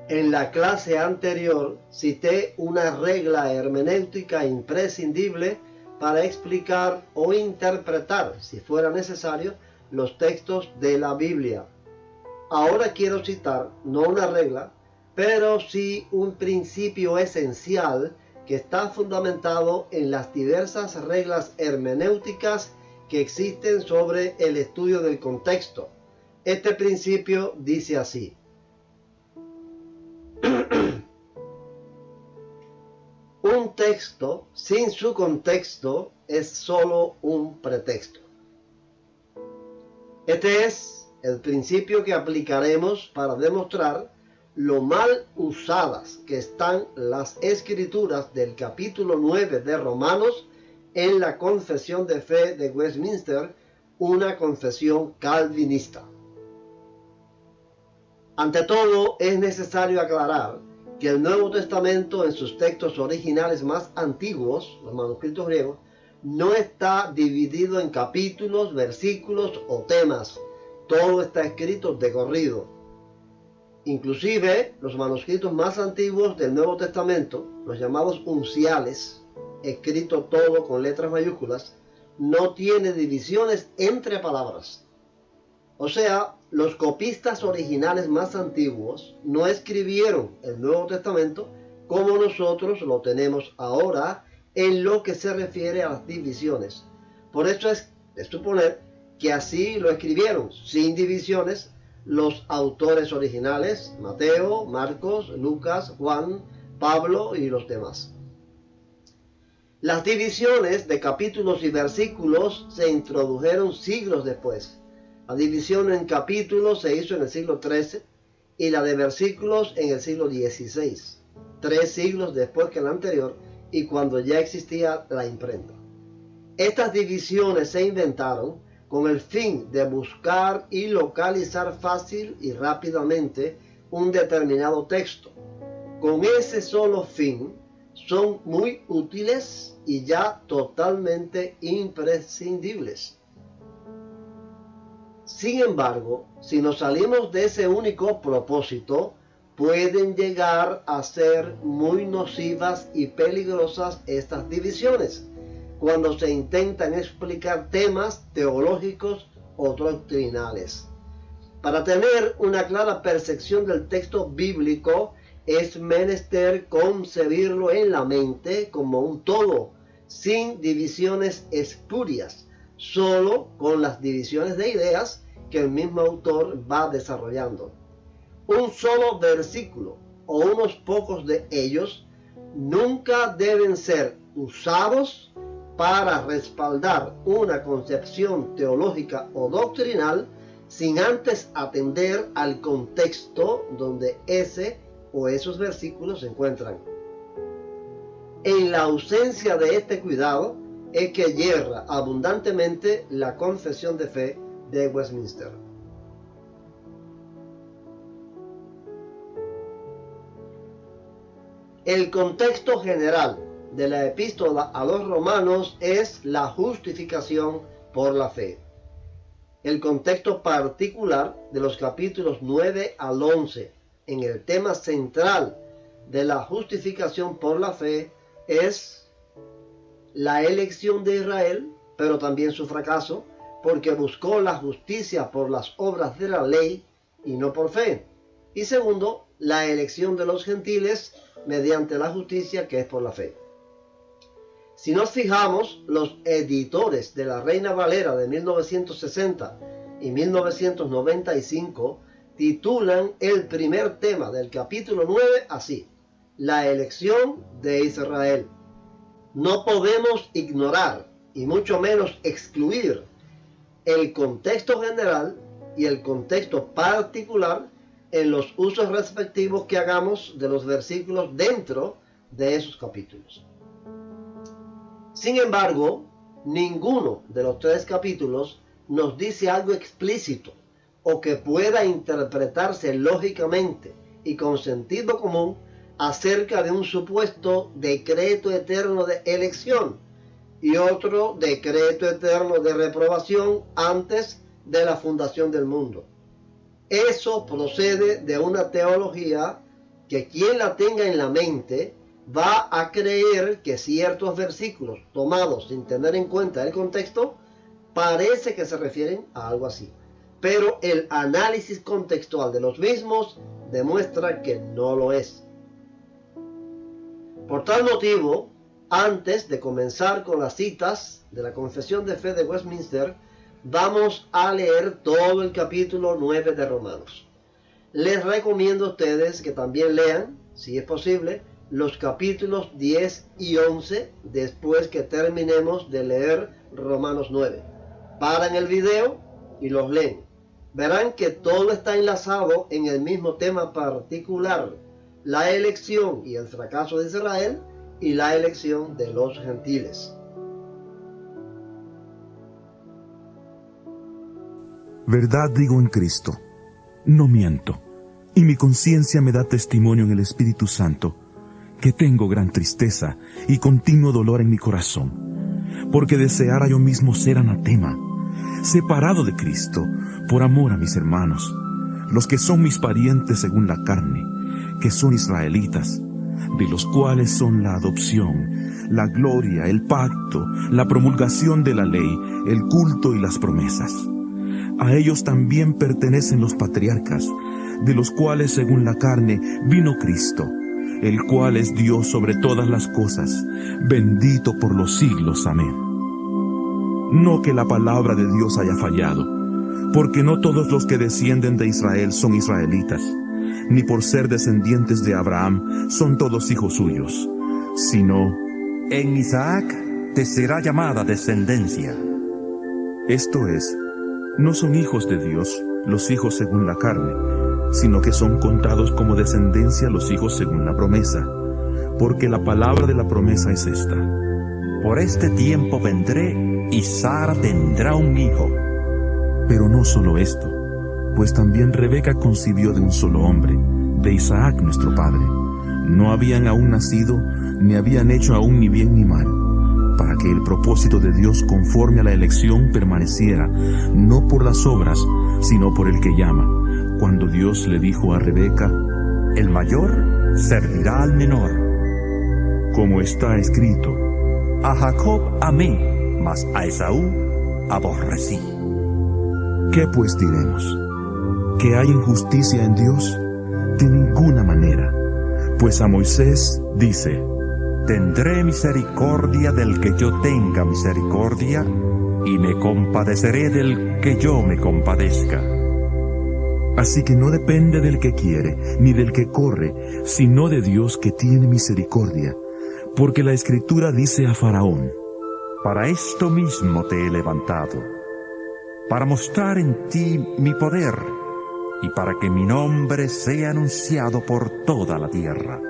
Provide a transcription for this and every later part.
En la clase anterior cité una regla hermenéutica imprescindible para explicar o interpretar, si fuera necesario, los textos de la Biblia. Ahora quiero citar, no una regla, pero sí un principio esencial que está fundamentado en las diversas reglas hermenéuticas que existen sobre el estudio del contexto. Este principio dice así: un texto sin su contexto es solo un pretexto. Este es el principio que aplicaremos para demostrar lo mal usadas que están las escrituras del capítulo 9 de Romanos en la Confesión de Fe de Westminster, una confesión calvinista. Ante todo, es necesario aclarar que el Nuevo Testamento en sus textos originales más antiguos, los manuscritos griegos, no está dividido en capítulos, versículos o temas. Todo está escrito de corrido. Inclusive, los manuscritos más antiguos del Nuevo Testamento, los llamados unciales, escrito todo con letras mayúsculas, no tiene divisiones entre palabras. O sea, los copistas originales más antiguos no escribieron el Nuevo Testamento como nosotros lo tenemos ahora en lo que se refiere a las divisiones. Por eso es de suponer que así lo escribieron, sin divisiones, los autores originales: Mateo, Marcos, Lucas, Juan, Pablo y los demás. Las divisiones de capítulos y versículos se introdujeron siglos después. La división en capítulos se hizo en el siglo XIII y la de versículos en el siglo XVI, 3 siglos después que la anterior y cuando ya existía la imprenta. Estas divisiones se inventaron con el fin de buscar y localizar fácil y rápidamente un determinado texto. Con ese solo fin son muy útiles y ya totalmente imprescindibles. Sin embargo, si nos salimos de ese único propósito, pueden llegar a ser muy nocivas y peligrosas estas divisiones, cuando se intentan explicar temas teológicos o doctrinales. Para tener una clara percepción del texto bíblico, es menester concebirlo en la mente como un todo, sin divisiones espurias, solo con las divisiones de ideas que el mismo autor va desarrollando. Un solo versículo o unos pocos de ellos nunca deben ser usados para respaldar una concepción teológica o doctrinal sin antes atender al contexto donde ese o esos versículos se encuentran. En la ausencia de este cuidado es que yerra abundantemente la Confesión de Fe de Westminster. El contexto general de la epístola a los romanos es la justificación por la fe. El contexto particular de los capítulos 9 al 11 en el tema central de la justificación por la fe es la elección de Israel, pero también su fracaso, porque buscó la justicia por las obras de la ley y no por fe. Y segundo, la elección de los gentiles mediante la justicia que es por la fe. Si nos fijamos, los editores de la Reina Valera de 1960 y 1995 titulan el primer tema del capítulo 9 así: la elección de Israel. No podemos ignorar, y mucho menos excluir, el contexto general y el contexto particular en los usos respectivos que hagamos de los versículos dentro de esos capítulos. Sin embargo, ninguno de los 3 capítulos nos dice algo explícito o que pueda interpretarse lógicamente y con sentido común acerca de un supuesto decreto eterno de elección y otro decreto eterno de reprobación antes de la fundación del mundo. Eso procede de una teología que quien la tenga en la mente va a creer que ciertos versículos tomados sin tener en cuenta el contexto parece que se refieren a algo así. Pero el análisis contextual de los mismos demuestra que no lo es. Por tal motivo, antes de comenzar con las citas de la Confesión de Fe de Westminster, vamos a leer todo el capítulo 9 de Romanos. Les recomiendo a ustedes que también lean, si es posible, los capítulos 10 y 11 después que terminemos de leer Romanos 9. Paran el video y los leen. Verán que todo está enlazado en el mismo tema particular: la elección y el fracaso de Israel y la elección de los gentiles. Verdad digo en Cristo, no miento, y mi conciencia me da testimonio en el Espíritu Santo, que tengo gran tristeza y continuo dolor en mi corazón, porque deseara yo mismo ser anatema, separado de Cristo, por amor a mis hermanos, los que son mis parientes según la carne, que son israelitas, de los cuales son la adopción, la gloria, el pacto, la promulgación de la ley, el culto y las promesas. A ellos también pertenecen los patriarcas, de los cuales según la carne vino Cristo, el cual es Dios sobre todas las cosas, bendito por los siglos. Amén. No que la palabra de Dios haya fallado, porque no todos los que descienden de Israel son israelitas, ni por ser descendientes de Abraham son todos hijos suyos, sino en Isaac te será llamada descendencia. Esto es, no son hijos de Dios los hijos según la carne, sino que son contados como descendencia los hijos según la promesa, porque la palabra de la promesa es esta: por este tiempo vendré y Sara tendrá un hijo. Pero no solo esto, pues también Rebeca concibió de un solo hombre, de Isaac nuestro padre. No habían aún nacido, ni habían hecho aún ni bien ni mal, para que el propósito de Dios conforme a la elección permaneciera, no por las obras, sino por el que llama, cuando Dios le dijo a Rebeca: el mayor servirá al menor. Como está escrito: a Jacob amé, mas a Esaú aborrecí. ¿Qué pues diremos? ¿Que hay injusticia en Dios? De ninguna manera, pues a Moisés dice: tendré misericordia del que yo tenga misericordia, y me compadeceré del que yo me compadezca. Así que no depende del que quiere, ni del que corre, sino de Dios que tiene misericordia. Porque la Escritura dice a Faraón: para esto mismo te he levantado, para mostrar en ti mi poder, y para que mi nombre sea anunciado por toda la tierra.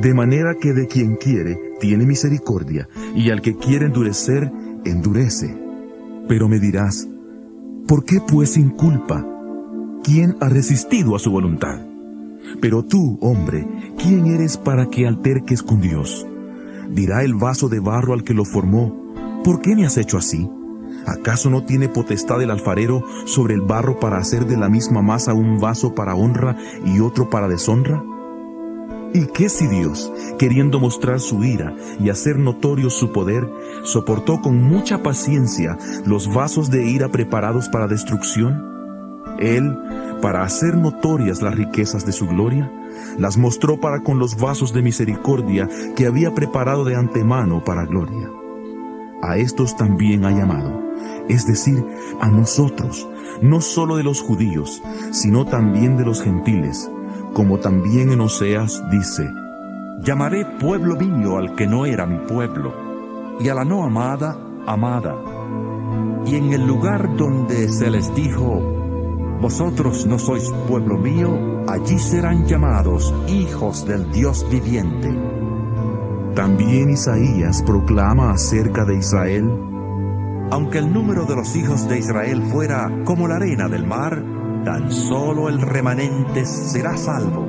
De manera que de quien quiere, tiene misericordia, y al que quiere endurecer, endurece. Pero me dirás: ¿por qué pues sin culpa? ¿Quién ha resistido a su voluntad? Pero tú, hombre, ¿quién eres para que alterques con Dios? Dirá el vaso de barro al que lo formó: ¿por qué me has hecho así? ¿Acaso no tiene potestad el alfarero sobre el barro para hacer de la misma masa un vaso para honra y otro para deshonra? ¿Y qué si Dios, queriendo mostrar su ira y hacer notorio su poder, soportó con mucha paciencia los vasos de ira preparados para destrucción? Él, para hacer notorias las riquezas de su gloria, las mostró para con los vasos de misericordia que había preparado de antemano para gloria. A estos también ha llamado, es decir, a nosotros, no solo de los judíos, sino también de los gentiles, como también en Oseas dice: llamaré pueblo mío al que no era mi pueblo, y a la no amada, amada. Y en el lugar donde se les dijo: vosotros no sois pueblo mío, allí serán llamados hijos del Dios viviente. También Isaías proclama acerca de Israel: aunque el número de los hijos de Israel fuera como la arena del mar, tan solo el remanente será salvo,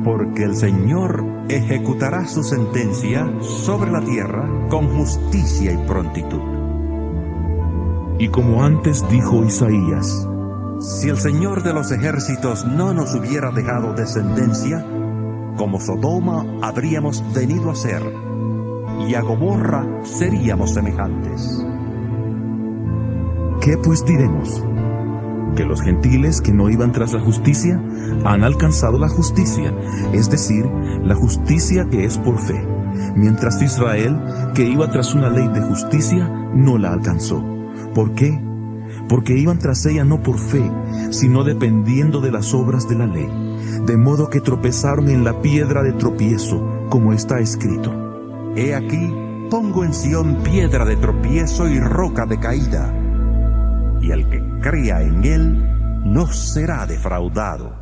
porque el Señor ejecutará su sentencia sobre la tierra con justicia y prontitud. Y como antes dijo Isaías: Si el Señor de los ejércitos no nos hubiera dejado descendencia, como Sodoma habríamos venido a ser, y a Gomorra seríamos semejantes. ¿Qué pues diremos? ¿Que los gentiles que no iban tras la justicia han alcanzado la justicia, es decir, la justicia que es por fe, mientras Israel, que iba tras una ley de justicia, no la alcanzó? ¿Por qué? Porque iban tras ella no por fe, sino dependiendo de las obras de la ley, de modo que tropezaron en la piedra de tropiezo, como está escrito. He aquí, pongo en Sión piedra de tropiezo y roca de caída, y el que crea en él no será defraudado.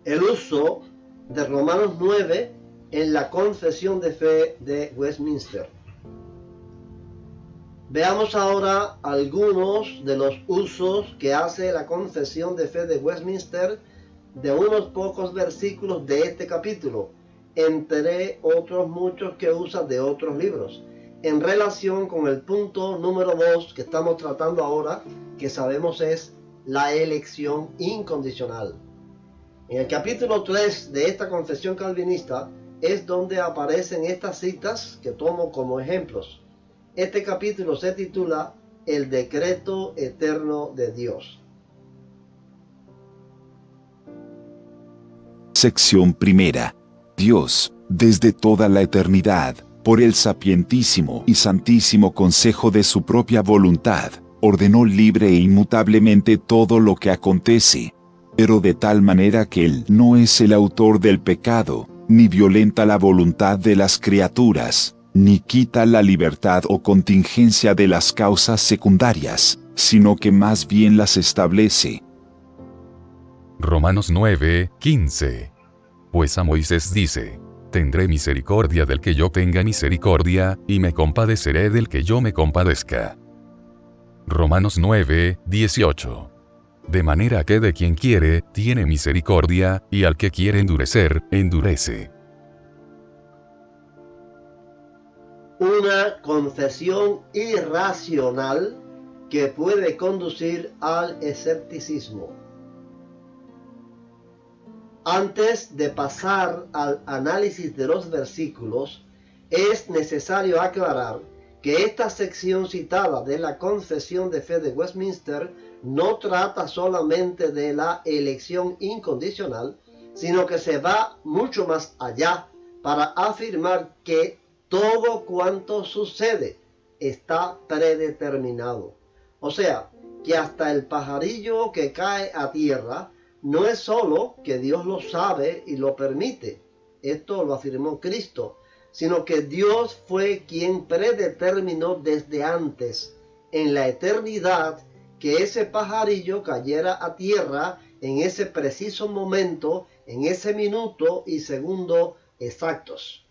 El uso de Romanos 9 en la confesión de fe de Westminster. Veamos ahora algunos de los usos que hace la confesión de fe de Westminster de unos pocos versículos de este capítulo, entre otros muchos que usa de otros libros, en relación con el punto número 2 que estamos tratando ahora, que sabemos es la elección incondicional. En el capítulo 3 de esta confesión calvinista es donde aparecen estas citas que tomo como ejemplos. Este capítulo se titula El decreto eterno de Dios. Sección primera. Dios, desde toda la eternidad, por el sapientísimo y santísimo consejo de su propia voluntad, ordenó libre e inmutablemente todo lo que acontece, pero de tal manera que Él no es el autor del pecado, ni violenta la voluntad de las criaturas, ni quita la libertad o contingencia de las causas secundarias, sino que más bien las establece. Romanos 9:15. Pues a Moisés dice: tendré misericordia del que yo tenga misericordia, y me compadeceré del que yo me compadezca. Romanos 9:18. De manera que de quien quiere, tiene misericordia, y al que quiere endurecer, endurece. Una confesión irracional que puede conducir al escepticismo. Antes de pasar al análisis de los versículos, es necesario aclarar que esta sección citada de la Confesión de Fe de Westminster no trata solamente de la elección incondicional, sino que se va mucho más allá para afirmar que todo cuanto sucede está predeterminado. O sea, que hasta el pajarillo que cae a tierra no es solo que Dios lo sabe y lo permite, esto lo afirmó Cristo, sino que Dios fue quien predeterminó desde antes, en la eternidad, que ese pajarillo cayera a tierra en ese preciso momento, en ese minuto y segundo exactos.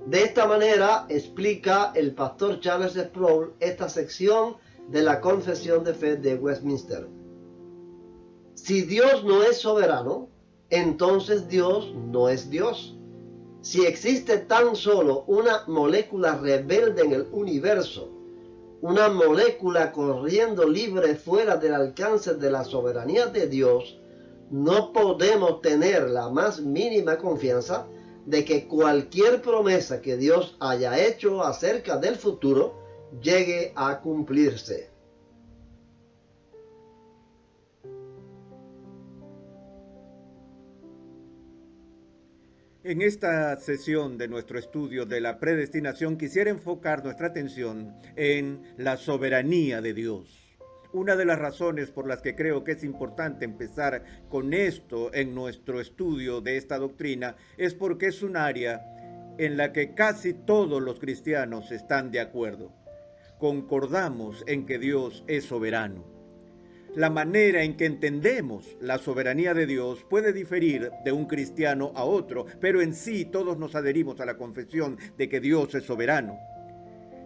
De esta manera explica el pastor Charles Sproul esta sección de la Confesión de Fe de Westminster. Si Dios no es soberano, entonces Dios no es Dios. Si existe tan solo una molécula rebelde en el universo, una molécula corriendo libre fuera del alcance de la soberanía de Dios, no podemos tener la más mínima confianza de que cualquier promesa que Dios haya hecho acerca del futuro llegue a cumplirse. En esta sesión de nuestro estudio de la predestinación quisiera enfocar nuestra atención en la soberanía de Dios. Una de las razones por las que creo que es importante empezar con esto en nuestro estudio de esta doctrina es porque es un área en la que casi todos los cristianos están de acuerdo. Concordamos en que Dios es soberano. La manera en que entendemos la soberanía de Dios puede diferir de un cristiano a otro, pero en sí todos nos adherimos a la confesión de que Dios es soberano.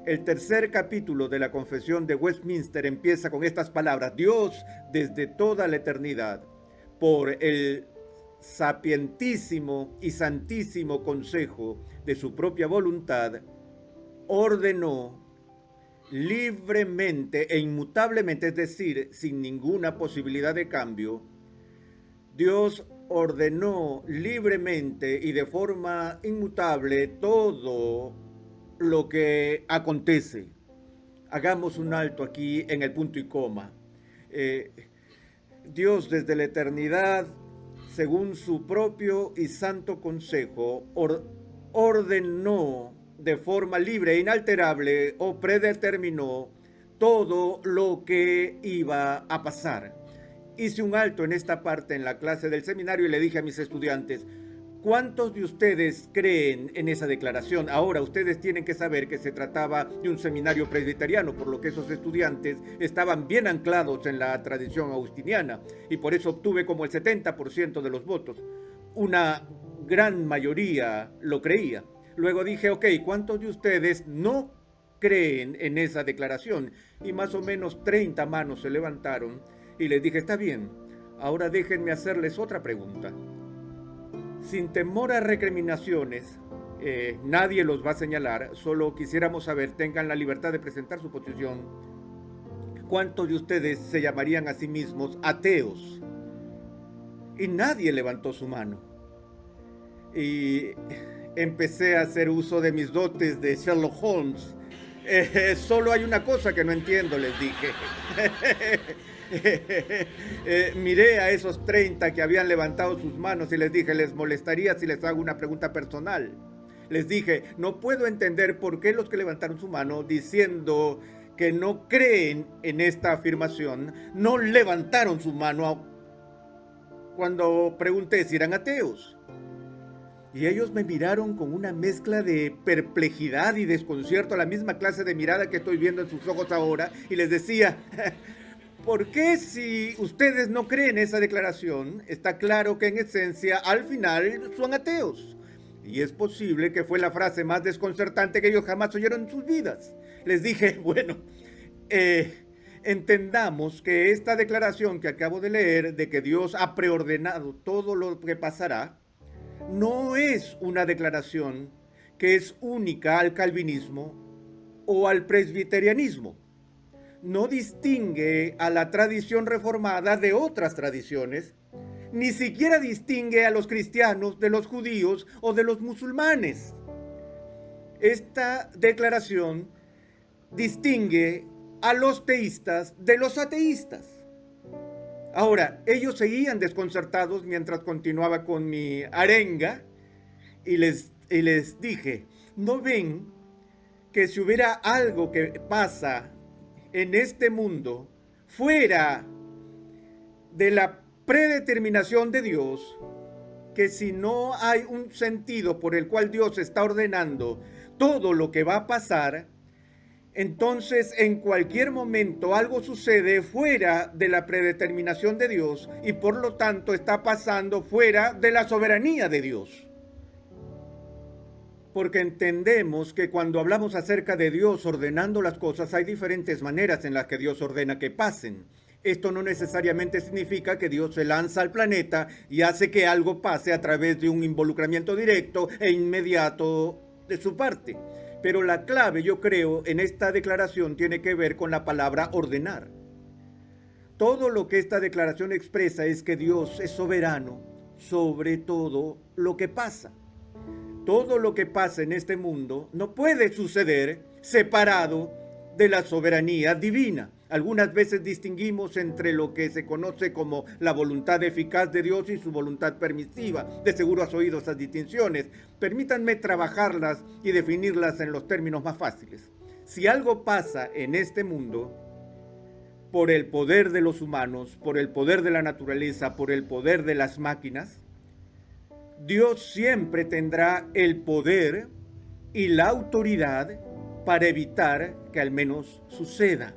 El tercer capítulo de la Confesión de Westminster empieza con estas palabras: Dios, desde toda la eternidad, por el sapientísimo y santísimo consejo de su propia voluntad, ordenó libremente e inmutablemente, es decir, sin ninguna posibilidad de cambio. Dios ordenó libremente y de forma inmutable todo lo que acontece. Hagamos un alto aquí en el punto y coma. Dios desde la eternidad, según su propio y santo consejo, ordenó de forma libre e inalterable o predeterminó todo lo que iba a pasar. Hice un alto en esta parte en la clase del seminario y le dije a mis estudiantes: ¿cuántos de ustedes creen en esa declaración? Ahora, ustedes tienen que saber que se trataba de un seminario presbiteriano, por lo que esos estudiantes estaban bien anclados en la tradición agustiniana, y por eso obtuve como el 70% de los votos. Una gran mayoría lo creía. Luego dije: ok, ¿cuántos de ustedes no creen en esa declaración? Y más o menos 30 manos se levantaron, y les dije: está bien, ahora déjenme hacerles otra pregunta. Sin temor a recriminaciones, nadie los va a señalar, solo quisiéramos saber, tengan la libertad de presentar su posición. ¿Cuántos de ustedes se llamarían a sí mismos ateos? Y nadie levantó su mano. Y empecé a hacer uso de mis dotes de Sherlock Holmes. Solo hay una cosa que no entiendo, les dije. Miré a esos 30 que habían levantado sus manos y les dije: ¿les molestaría si les hago una pregunta personal? Les dije: no puedo entender por qué los que levantaron su mano diciendo que no creen en esta afirmación no levantaron su mano cuando pregunté si eran ateos. Y ellos me miraron con una mezcla de perplejidad y desconcierto, la misma clase de mirada que estoy viendo en sus ojos ahora, y les decía: ¿por qué si ustedes no creen esa declaración, está claro que en esencia al final son ateos? Y es posible que fue la frase más desconcertante que ellos jamás oyeron en sus vidas. Les dije: bueno, entendamos que esta declaración que acabo de leer, de que Dios ha preordenado todo lo que pasará, no es una declaración que es única al calvinismo o al presbiterianismo. No distingue a la tradición reformada de otras tradiciones, ni siquiera distingue a los cristianos de los judíos o de los musulmanes. Esta declaración distingue a los teístas de los ateístas. Ahora, ellos seguían desconcertados mientras continuaba con mi arenga y les dije: ¿no ven que si hubiera algo que pasa en este mundo fuera de la predeterminación de Dios, que si no hay un sentido por el cual Dios está ordenando todo lo que va a pasar, entonces en cualquier momento algo sucede fuera de la predeterminación de Dios y por lo tanto está pasando fuera de la soberanía de Dios? Porque entendemos que cuando hablamos acerca de Dios ordenando las cosas, hay diferentes maneras en las que Dios ordena que pasen. Esto no necesariamente significa que Dios se lanza al planeta y hace que algo pase a través de un involucramiento directo e inmediato de su parte. Pero la clave, yo creo, en esta declaración tiene que ver con la palabra ordenar. Todo lo que esta declaración expresa es que Dios es soberano sobre todo lo que pasa. Todo lo que pasa en este mundo no puede suceder separado de la soberanía divina. Algunas veces distinguimos entre lo que se conoce como la voluntad eficaz de Dios y su voluntad permisiva. De seguro has oído esas distinciones. Permítanme trabajarlas y definirlas en los términos más fáciles. Si algo pasa en este mundo, por el poder de los humanos, por el poder de la naturaleza, por el poder de las máquinas, Dios siempre tendrá el poder y la autoridad para evitar que al menos suceda.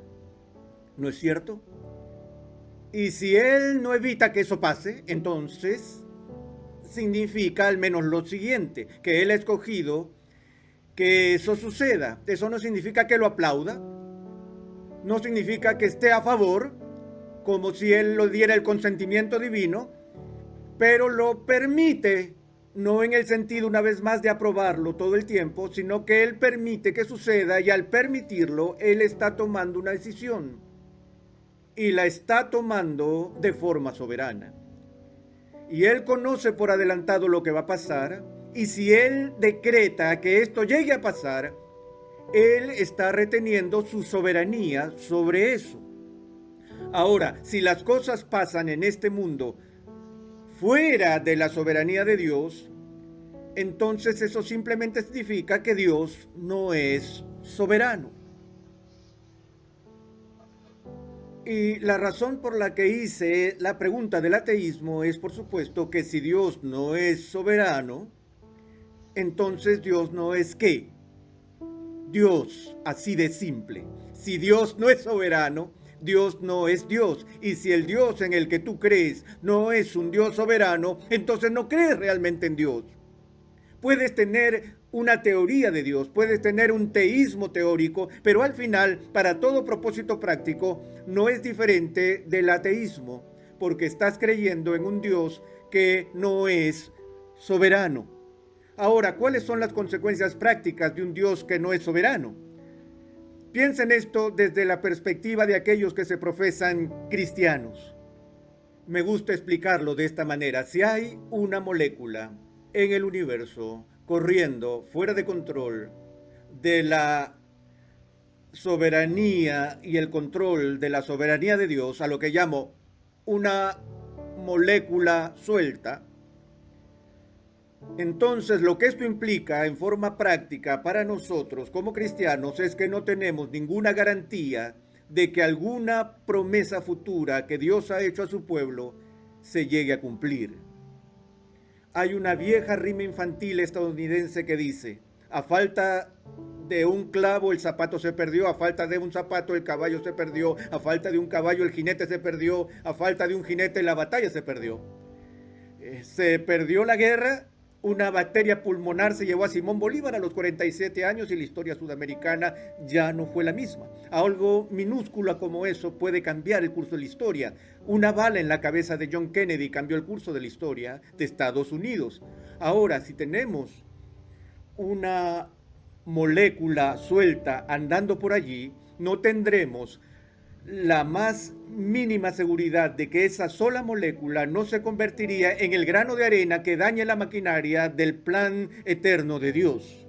¿No es cierto? Y si Él no evita que eso pase, entonces significa al menos lo siguiente, que Él ha escogido que eso suceda. Eso no significa que lo aplauda, no significa que esté a favor, como si Él lo diera el consentimiento divino, pero lo permite no en el sentido, una vez más, de aprobarlo todo el tiempo, sino que Él permite que suceda, y al permitirlo, Él está tomando una decisión. Y la está tomando de forma soberana. Y Él conoce por adelantado lo que va a pasar, y si Él decreta que esto llegue a pasar, Él está reteniendo su soberanía sobre eso. Ahora, si las cosas pasan en este mundo fuera de la soberanía de Dios, entonces eso simplemente significa que Dios no es soberano. Y la razón por la que hice la pregunta del ateísmo es, por supuesto, que si Dios no es soberano, entonces Dios no es ¿qué? Dios, así de simple. Si Dios no es soberano, Dios no es Dios. Y si el Dios en el que tú crees no es un Dios soberano, entonces no crees realmente en Dios. Puedes tener una teoría de Dios, puedes tener un teísmo teórico, pero al final, para todo propósito práctico, no es diferente del ateísmo, porque estás creyendo en un Dios que no es soberano. Ahora, ¿cuáles son las consecuencias prácticas de un Dios que no es soberano? Piensen esto desde la perspectiva de aquellos que se profesan cristianos. Me gusta explicarlo de esta manera. Si hay una molécula en el universo corriendo fuera de control de la soberanía y el control de la soberanía de Dios, a lo que llamo una molécula suelta, entonces lo que esto implica en forma práctica para nosotros como cristianos es que no tenemos ninguna garantía de que alguna promesa futura que Dios ha hecho a su pueblo se llegue a cumplir. Hay una vieja rima infantil estadounidense que dice: a falta de un clavo el zapato se perdió, a falta de un zapato el caballo se perdió, a falta de un caballo el jinete se perdió, a falta de un jinete la batalla se perdió. Se perdió la guerra. Una bacteria pulmonar se llevó a Simón Bolívar a los 47 años y la historia sudamericana ya no fue la misma. Algo minúsculo como eso puede cambiar el curso de la historia. Una bala en la cabeza de John Kennedy cambió el curso de la historia de Estados Unidos. Ahora, si tenemos una molécula suelta andando por allí, no tendremos la más mínima seguridad de que esa sola molécula no se convertiría en el grano de arena que dañe la maquinaria del plan eterno de Dios.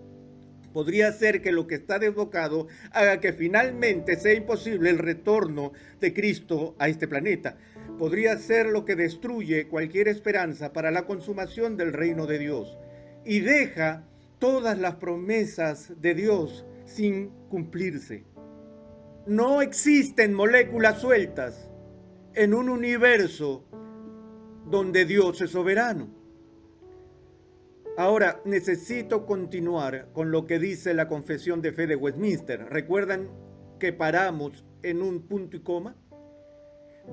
Podría ser que lo que está desbocado haga que finalmente sea imposible el retorno de Cristo a este planeta. Podría ser lo que destruye cualquier esperanza para la consumación del reino de Dios y deja todas las promesas de Dios sin cumplirse. No existen moléculas sueltas en un universo donde Dios es soberano. Ahora, necesito continuar con lo que dice la Confesión de Fe de Westminster. ¿Recuerdan que paramos en un punto y coma?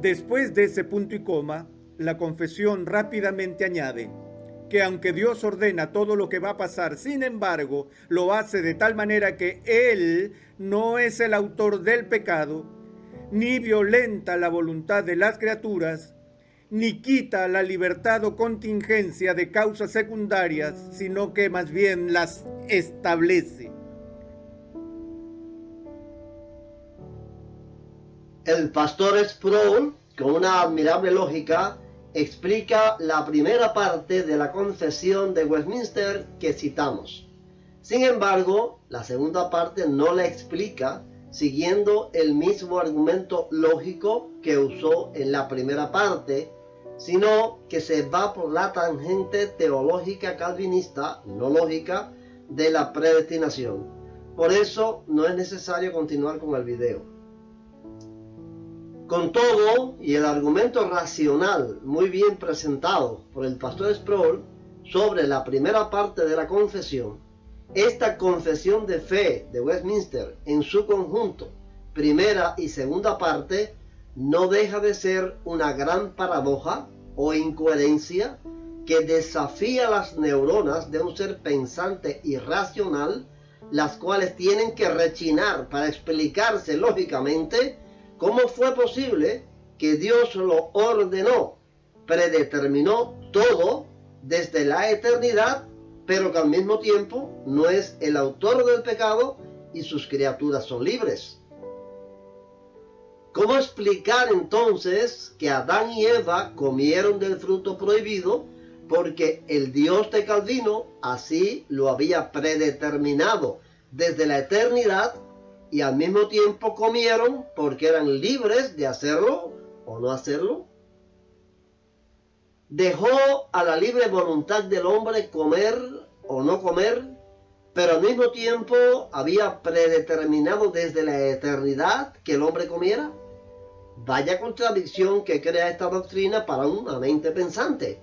Después de ese punto y coma, la Confesión rápidamente añade que aunque Dios ordena todo lo que va a pasar, sin embargo, lo hace de tal manera que Él no es el autor del pecado, ni violenta la voluntad de las criaturas, ni quita la libertad o contingencia de causas secundarias, sino que más bien las establece. El pastor Sproul, con una admirable lógica, explica la primera parte de la Confesión de Westminster que citamos. Sin embargo, la segunda parte no la explica siguiendo el mismo argumento lógico que usó en la primera parte, sino que se va por la tangente teológica calvinista, no lógica, de la predestinación. Por eso no es necesario continuar con el video. Con todo, y el argumento racional muy bien presentado por el pastor Sproul sobre la primera parte de la confesión, esta confesión de fe de Westminster en su conjunto, primera y segunda parte, no deja de ser una gran paradoja o incoherencia que desafía las neuronas de un ser pensante y racional, las cuales tienen que rechinar para explicarse lógicamente cómo fue posible que Dios lo ordenó, predeterminó todo desde la eternidad, pero que al mismo tiempo no es el autor del pecado y sus criaturas son libres. ¿Cómo explicar entonces que Adán y Eva comieron del fruto prohibido porque el Dios de Calvino así lo había predeterminado desde la eternidad y al mismo tiempo comieron porque eran libres de hacerlo o no hacerlo? Dejó a la libre voluntad del hombre comer o no comer, pero al mismo tiempo había predeterminado desde la eternidad que el hombre comiera. Vaya contradicción que crea esta doctrina para una mente pensante.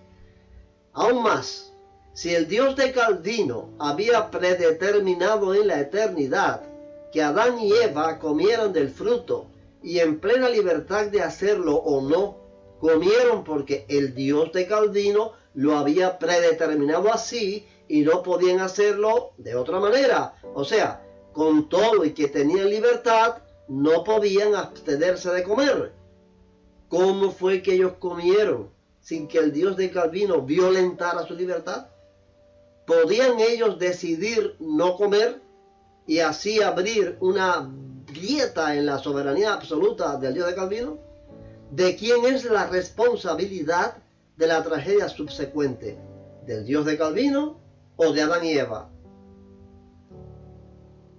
Aún más, si el Dios de Calvino había predeterminado en la eternidad que Adán y Eva comieran del fruto y en plena libertad de hacerlo o no, comieron porque el Dios de Calvino lo había predeterminado así y no podían hacerlo de otra manera. O sea, con todo y que tenían libertad, no podían abstenerse de comer. ¿Cómo fue que ellos comieron sin que el Dios de Calvino violentara su libertad? ¿Podían ellos decidir no comer y así abrir una grieta en la soberanía absoluta del Dios de Calvino? ¿De quién es la responsabilidad de la tragedia subsecuente? ¿Del Dios de Calvino o de Adán y Eva?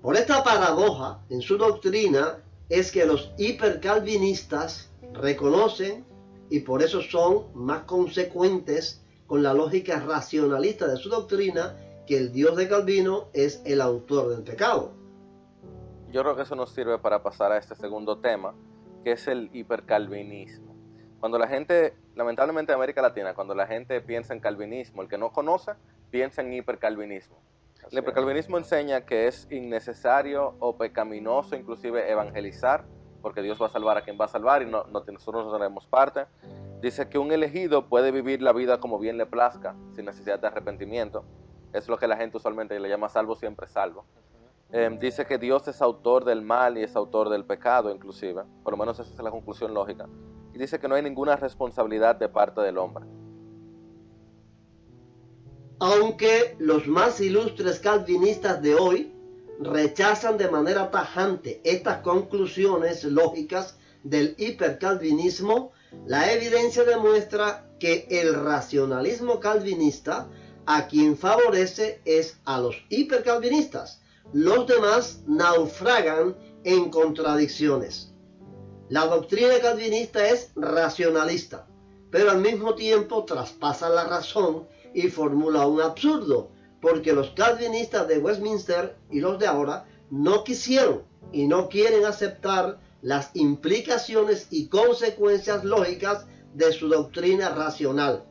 Por esta paradoja en su doctrina es que los hipercalvinistas reconocen y por eso son más consecuentes con la lógica racionalista de su doctrina que el Dios de Calvino es el autor del pecado. Yo creo que eso nos sirve para pasar a este segundo tema, que es el hipercalvinismo. Cuando la gente, lamentablemente en América Latina, cuando la gente piensa en calvinismo, el que no conoce, piensa en hipercalvinismo. El hipercalvinismo enseña que es innecesario o pecaminoso inclusive evangelizar, porque Dios va a salvar a quien va a salvar y nosotros no tenemos parte. Dice que un elegido puede vivir la vida como bien le plazca, sin necesidad de arrepentimiento. Es lo que la gente usualmente le llama salvo siempre salvo. Dice que Dios es autor del mal y es autor del pecado inclusive, por lo menos esa es la conclusión lógica. Y dice que no hay ninguna responsabilidad de parte del hombre. Aunque los más ilustres calvinistas de hoy rechazan de manera tajante estas conclusiones lógicas del hipercalvinismo, la evidencia demuestra que el racionalismo calvinista a quien favorece es a los hipercalvinistas. Los demás naufragan en contradicciones. La doctrina calvinista es racionalista, pero al mismo tiempo traspasa la razón y formula un absurdo, porque los calvinistas de Westminster y los de ahora no quisieron y no quieren aceptar las implicaciones y consecuencias lógicas de su doctrina racional,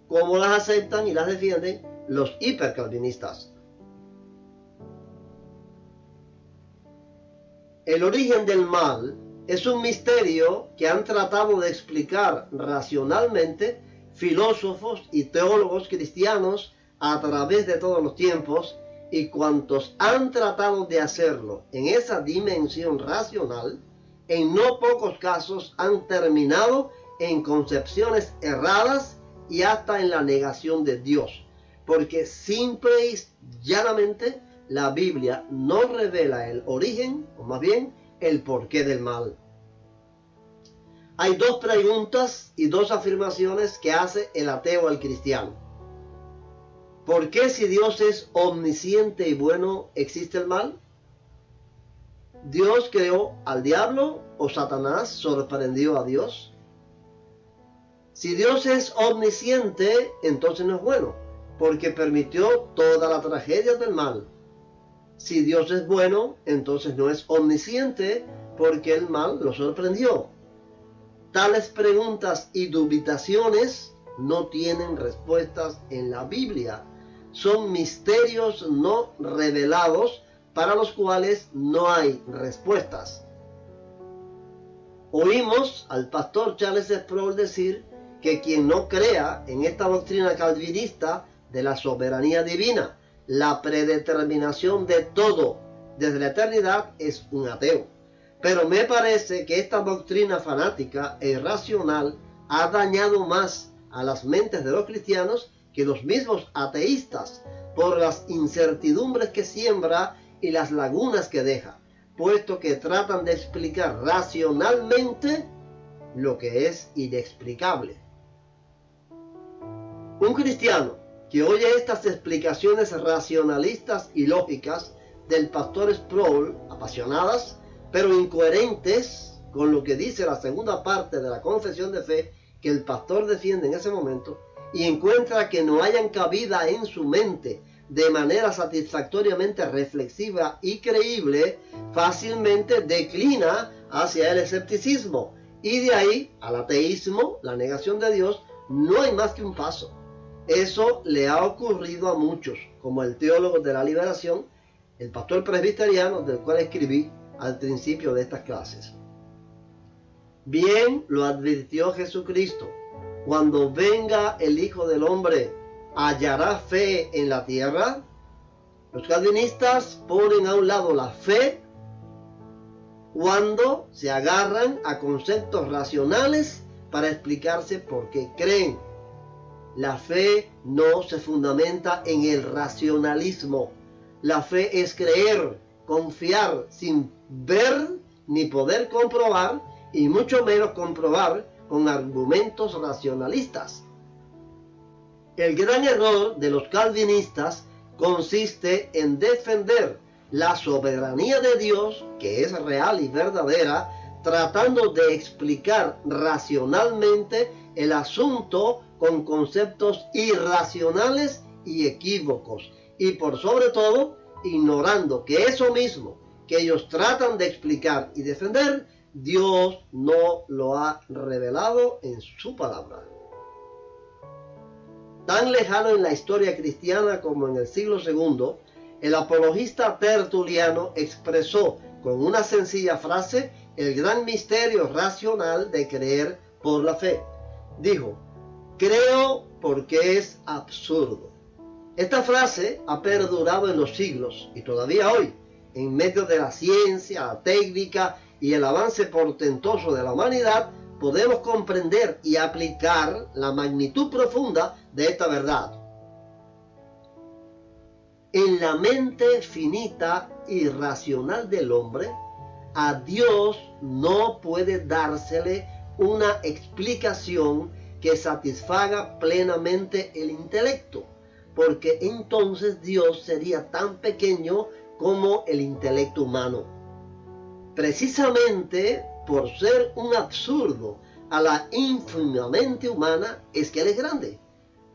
como las aceptan y las defienden los hipercalvinistas. El origen del mal es un misterio que han tratado de explicar racionalmente filósofos y teólogos cristianos a través de todos los tiempos, y cuantos han tratado de hacerlo en esa dimensión racional, en no pocos casos han terminado en concepciones erradas y hasta en la negación de Dios, porque simple y llanamente la Biblia no revela el origen, o más bien el porqué del mal. Hay dos preguntas y dos afirmaciones que hace el ateo al cristiano. ¿Por qué, si Dios es omnisciente y bueno, existe el mal? ¿Dios creó al diablo o Satanás sorprendió a Dios? Si Dios es omnisciente, entonces no es bueno, porque permitió toda la tragedia del mal. Si Dios es bueno, entonces no es omnisciente, porque el mal lo sorprendió. Tales preguntas y dubitaciones no tienen respuestas en la Biblia. Son misterios no revelados para los cuales no hay respuestas. Oímos al pastor Charles Sproul decir que quien no crea en esta doctrina calvinista de la soberanía divina, la predeterminación de todo desde la eternidad, es un ateo. Pero me parece que esta doctrina fanática e irracional ha dañado más a las mentes de los cristianos que los mismos ateístas por las incertidumbres que siembra y las lagunas que deja, puesto que tratan de explicar racionalmente lo que es inexplicable. Un cristiano que oye estas explicaciones racionalistas y lógicas del pastor Sproul, apasionadas pero incoherentes con lo que dice la segunda parte de la confesión de fe que el pastor defiende en ese momento, y encuentra que no hayan cabida en su mente de manera satisfactoriamente reflexiva y creíble, fácilmente declina hacia el escepticismo, y de ahí al ateísmo, la negación de Dios. No hay más que un paso. Eso le ha ocurrido a muchos, como el teólogo de la liberación, el pastor presbiteriano del cual escribí al principio de estas clases. Bien lo advirtió Jesucristo: cuando venga el Hijo del Hombre, ¿hallará fe en la tierra? Los calvinistas ponen a un lado la fe cuando se agarran a conceptos racionales para explicarse por qué creen. La fe no se fundamenta en el racionalismo. La fe es creer, confiar sin ver ni poder comprobar, y mucho menos comprobar con argumentos racionalistas. El gran error de los calvinistas consiste en defender la soberanía de Dios, que es real y verdadera, tratando de explicar racionalmente el asunto con conceptos irracionales y equívocos, y por sobre todo ignorando que eso mismo que ellos tratan de explicar y defender, Dios no lo ha revelado en su palabra. Tan lejano en la historia cristiana como en el siglo II, el apologista Tertuliano expresó con una sencilla frase el gran misterio racional de creer por la fe. Dijo: creo porque es absurdo. Esta frase ha perdurado en los siglos y todavía hoy, en medio de la ciencia, la técnica y el avance portentoso de la humanidad, podemos comprender y aplicar la magnitud profunda de esta verdad. En la mente finita y racional del hombre, a Dios no puede dársele una explicación que satisfaga plenamente el intelecto, porque entonces Dios sería tan pequeño como el intelecto humano. Precisamente por ser un absurdo a la ínfimamente humana es que Él es grande.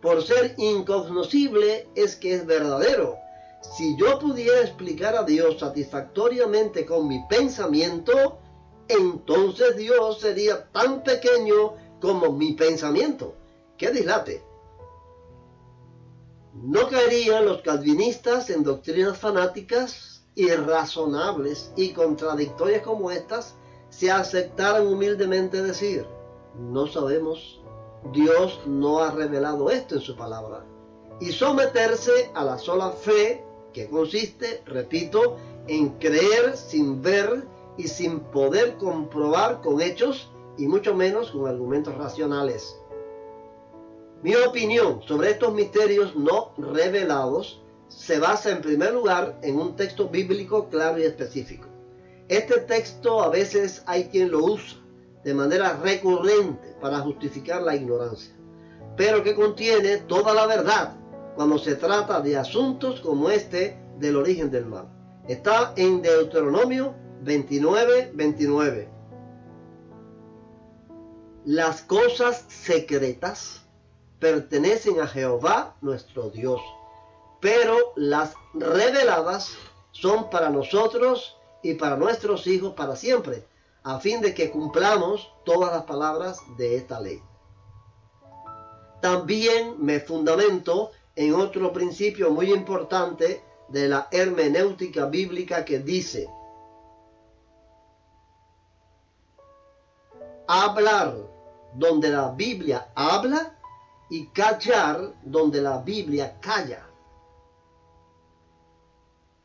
Por ser incognoscible es que es verdadero. Si yo pudiera explicar a Dios satisfactoriamente con mi pensamiento, entonces Dios sería tan pequeño como mi pensamiento. ¡Qué dislate! No caerían los calvinistas en doctrinas fanáticas, irrazonables y contradictorias como estas si aceptaran humildemente decir: no sabemos, Dios no ha revelado esto en su palabra, y someterse a la sola fe, que consiste, repito, en creer sin ver y sin poder comprobar con hechos y mucho menos con argumentos racionales. Mi opinión sobre estos misterios no revelados se basa en primer lugar en un texto bíblico claro y específico. Este texto a veces hay quien lo usa de manera recurrente para justificar la ignorancia, pero que contiene toda la verdad cuando se trata de asuntos como este del origen del mal. Está en Deuteronomio 29:29. Las cosas secretas pertenecen a Jehová nuestro Dios, pero las reveladas son para nosotros y para nuestros hijos para siempre, a fin de que cumplamos todas las palabras de esta ley. También me fundamento en otro principio muy importante de la hermenéutica bíblica que dice: hablar donde la Biblia habla y callar donde la Biblia calla.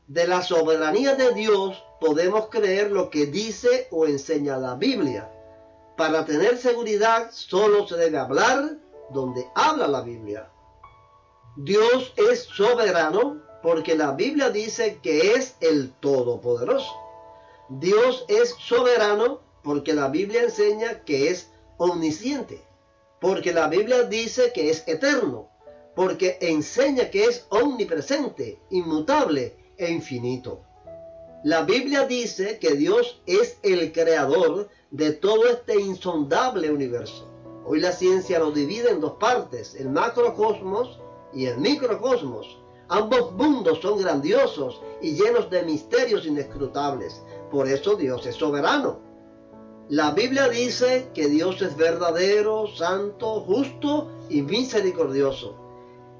De la soberanía de Dios podemos creer lo que dice o enseña la Biblia. Para tener seguridad solo se debe hablar donde habla la Biblia. Dios es soberano porque la Biblia dice que es el Todopoderoso. Dios es soberano porque la Biblia enseña que es omnisciente, porque la Biblia dice que es eterno, porque enseña que es omnipresente, inmutable e infinito. La Biblia dice que Dios es el creador de todo este insondable universo. Hoy la ciencia lo divide en dos partes, el macrocosmos y el microcosmos. Ambos mundos son grandiosos y llenos de misterios inescrutables. Por eso Dios es soberano. La Biblia dice que Dios es verdadero, santo, justo y misericordioso.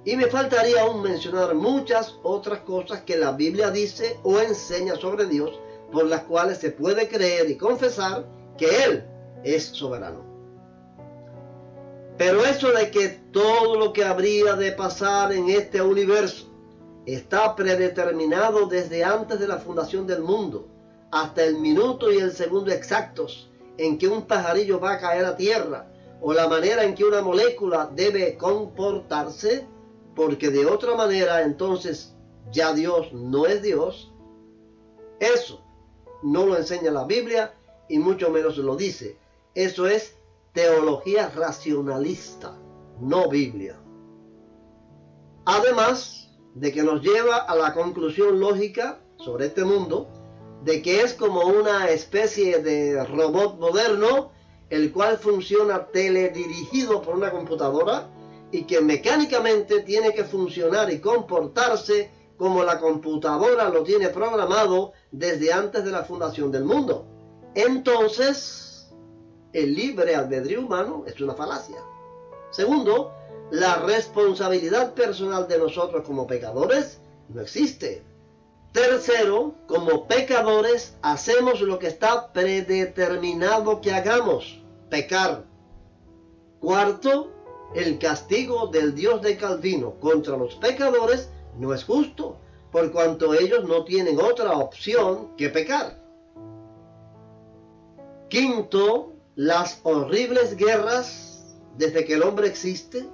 Y me faltaría aún mencionar muchas otras cosas que la Biblia dice o enseña sobre Dios, por las cuales se puede creer y confesar que Él es soberano. Pero eso de que todo lo que habría de pasar en este universo está predeterminado desde antes de la fundación del mundo, hasta el minuto y el segundo exactos en que un pajarillo va a caer a tierra, o la manera en que una molécula debe comportarse, porque de otra manera entonces ya Dios no es Dios, eso no lo enseña la Biblia y mucho menos lo dice. Eso es teología racionalista, no Biblia. Además de que nos lleva a la conclusión lógica sobre este mundo, de que es como una especie de robot moderno, el cual funciona teledirigido por una computadora y que mecánicamente tiene que funcionar y comportarse como la computadora lo tiene programado desde antes de la fundación del mundo. Entonces, el libre albedrío humano es una falacia. Segundo, la responsabilidad personal de nosotros como pecadores no existe. Tercero, como pecadores hacemos lo que está predeterminado que hagamos, pecar. Cuarto, el castigo del Dios de Calvino contra los pecadores no es justo, por cuanto ellos no tienen otra opción que pecar. Quinto, las horribles guerras desde que el hombre existe,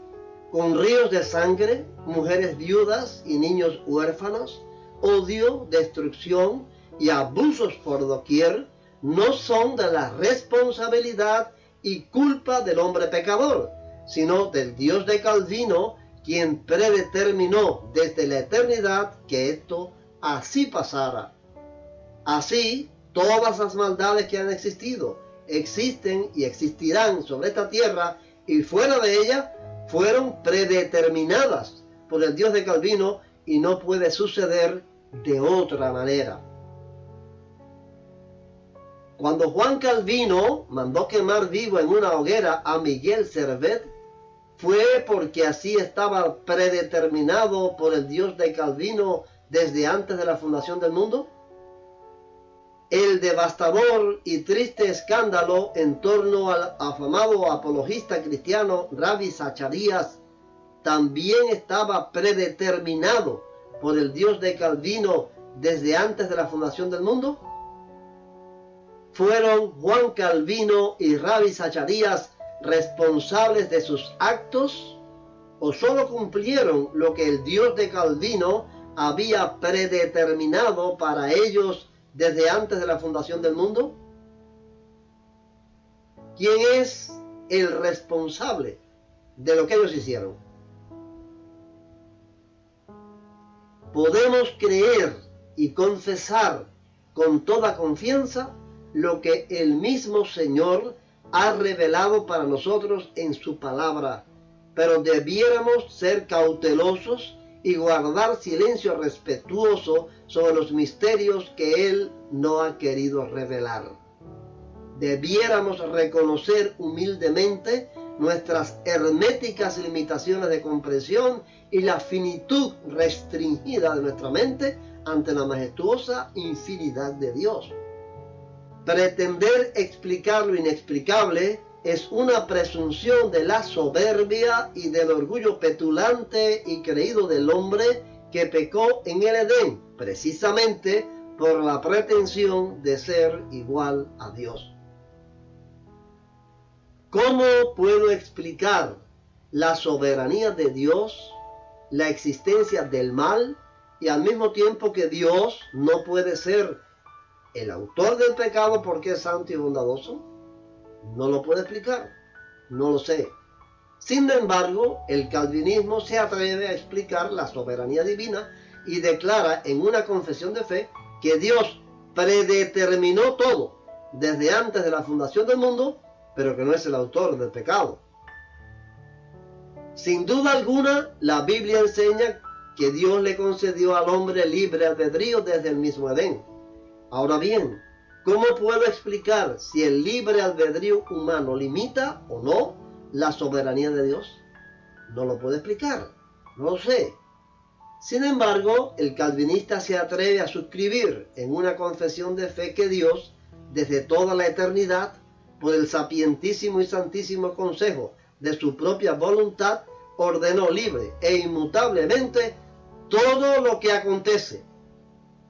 con ríos de sangre, mujeres viudas y niños huérfanos, odio, destrucción y abusos por doquier, no son de la responsabilidad y culpa del hombre pecador, sino del Dios de Calvino, quien predeterminó desde la eternidad que esto así pasara. Así, todas las maldades que han existido, existen y existirán sobre esta tierra y fuera de ella, fueron predeterminadas por el Dios de Calvino y no puede suceder de otra manera. Cuando Juan Calvino mandó quemar vivo en una hoguera a Miguel Servet, fue porque así estaba predeterminado por el Dios de Calvino desde antes de la fundación del mundo. El devastador y triste escándalo en torno al afamado apologista cristiano Ravi Zacharias también estaba predeterminado por el Dios de Calvino desde antes de la fundación del mundo. ¿Fueron Juan Calvino y Ravi Zacharias responsables de sus actos o solo cumplieron lo que el Dios de Calvino había predeterminado para ellos desde antes de la fundación del mundo? ¿Quién es el responsable de lo que ellos hicieron? Podemos creer y confesar con toda confianza lo que el mismo Señor ha revelado para nosotros en su palabra, pero debiéramos ser cautelosos y guardar silencio respetuoso sobre los misterios que Él no ha querido revelar. Debiéramos reconocer humildemente nuestras herméticas limitaciones de comprensión y la finitud restringida de nuestra mente ante la majestuosa infinidad de Dios. Pretender explicar lo inexplicable es una presunción de la soberbia y del orgullo petulante y creído del hombre que pecó en el Edén, precisamente por la pretensión de ser igual a Dios. ¿Cómo puedo explicar la soberanía de Dios la existencia del mal y al mismo tiempo que Dios no puede ser el autor del pecado porque es santo y bondadoso? No lo puedo explicar, no lo sé. Sin embargo, el calvinismo se atreve a explicar la soberanía divina y declara en una confesión de fe que Dios predeterminó todo desde antes de la fundación del mundo, pero que no es el autor del pecado. Sin duda alguna, la Biblia enseña que Dios le concedió al hombre libre albedrío desde el mismo Edén. Ahora bien, ¿cómo puedo explicar si el libre albedrío humano limita o no la soberanía de Dios? No lo puedo explicar, no lo sé. Sin embargo, el calvinista se atreve a suscribir en una confesión de fe que Dios, desde toda la eternidad, por el sapientísimo y santísimo consejo de su propia voluntad, ordenó libre e inmutablemente todo lo que acontece,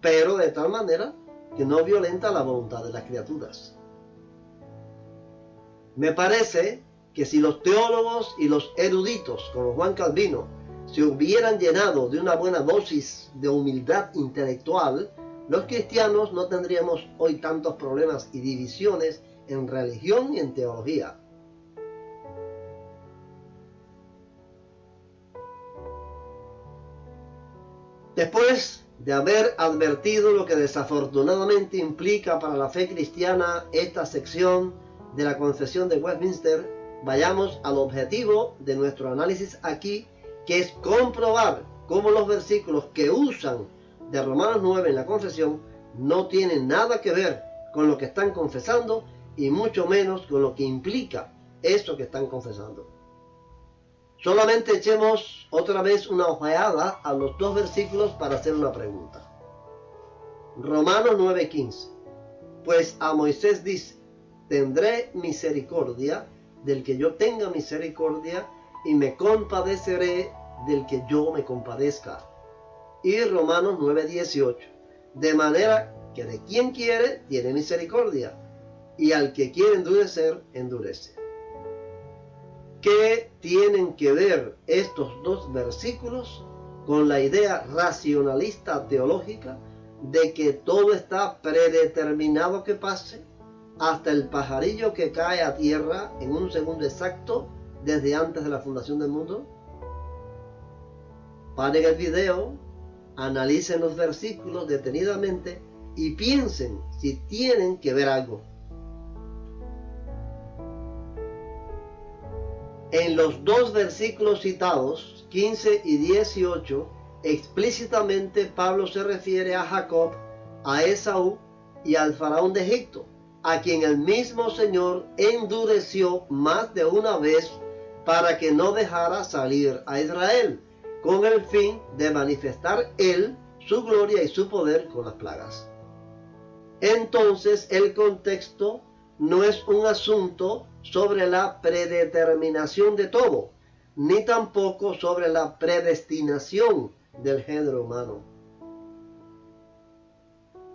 pero de tal manera que no violenta la voluntad de las criaturas. Me parece que si los teólogos y los eruditos, como Juan Calvino, se hubieran llenado de una buena dosis de humildad intelectual, los cristianos no tendríamos hoy tantos problemas y divisiones en religión y en teología. Después de haber advertido lo que desafortunadamente implica para la fe cristiana esta sección de la Confesión de Westminster, vayamos al objetivo de nuestro análisis aquí, que es comprobar cómo los versículos que usan de Romanos 9 en la confesión no tienen nada que ver con lo que están confesando y mucho menos con lo que implica eso que están confesando. Solamente echemos otra vez una ojeada a los dos versículos para hacer una pregunta. Romanos 9:15. Pues a Moisés dice: tendré misericordia del que yo tenga misericordia y me compadeceré del que yo me compadezca. Y Romanos 9:18. De manera que de quien quiere tiene misericordia, y al que quiere endurecer, endurece. ¿Qué tienen que ver estos dos versículos con la idea racionalista teológica de que todo está predeterminado que pase, hasta el pajarillo que cae a tierra en un segundo exacto desde antes de la fundación del mundo? Paren el video, analicen los versículos detenidamente y piensen si tienen que ver algo. En los dos versículos citados, 15 y 18, explícitamente Pablo se refiere a Jacob, a Esaú y al faraón de Egipto, a quien el mismo Señor endureció más de una vez para que no dejara salir a Israel, con el fin de manifestar él su gloria y su poder con las plagas. Entonces el contexto no es un asunto sobre la predeterminación de todo, ni tampoco sobre la predestinación del género humano.